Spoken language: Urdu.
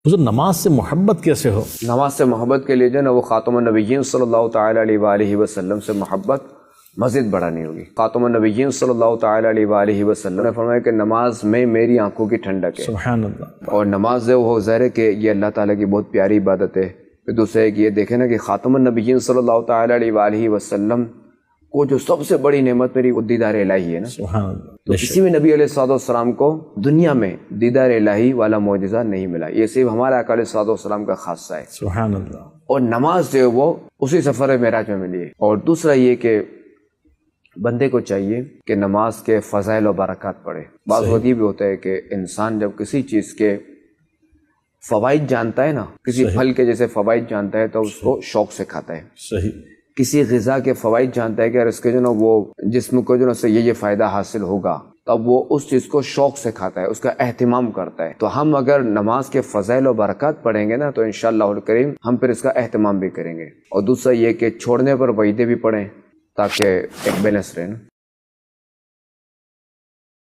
حضور نماز سے محبت کیسے ہو؟ نماز سے محبت کے لیے جو ہے نا وہ خاتم النبیین صلی اللہ تعالیٰ علیہ وآلہ وسلم سے محبت مزید بڑھانی ہوگی۔ خاتم النبیین صلی اللہ تعالیٰ علیہ وآلہ وسلم نے فرمایا کہ نماز میں میری آنکھوں کی ٹھنڈک ہے۔ سبحان اللہ۔ اور نماز جو وہ ظاہر ہے کہ یہ اللہ تعالیٰ کی بہت پیاری عبادت ہے۔ پھر دوسرا ایک یہ دیکھیں نا کہ خاتم النبیین صلی اللہ تعالیٰ علیہ وآلہ وسلم کو جو سب سے بڑی نعمت میری وہ دیدار الہی ہے نا۔ سبحان اللہ۔ تو کسی بھی نبی علیہ الصلوۃ والسلام کو دنیا میں دیدار الہی والا معجزہ نہیں ملا، یہ صرف ہمارے آقا علیہ الصلوۃ والسلام کا خاصہ ہے۔ سبحان اللہ۔ اور نماز جو ہے وہ اسی سفر معراج میں ملی ہے۔ اور دوسرا یہ کہ بندے کو چاہیے کہ نماز کے فضائل و برکات پڑھے۔ بعض وقت یہ بھی ہوتا ہے کہ انسان جب کسی چیز کے فوائد جانتا ہے نا، کسی پھل کے جیسے فوائد جانتا ہے تو اس کو شوق سے کھاتا ہے۔ صحیح۔ کسی غذا کے فوائد جانتا ہے کہ اس کے جو نا وہ جسم کو جو نا اس سے یہ فائدہ حاصل ہوگا، تب وہ اس چیز کو شوق سے کھاتا ہے، اس کا اہتمام کرتا ہے۔ تو ہم اگر نماز کے فضائل و برکات پڑھیں گے نا تو انشاءاللہ الکریم ہم پھر اس کا اہتمام بھی کریں گے۔ اور دوسرا یہ کہ چھوڑنے پر وعیدیں بھی پڑھیں تاکہ ایک بیلنس رہے نا۔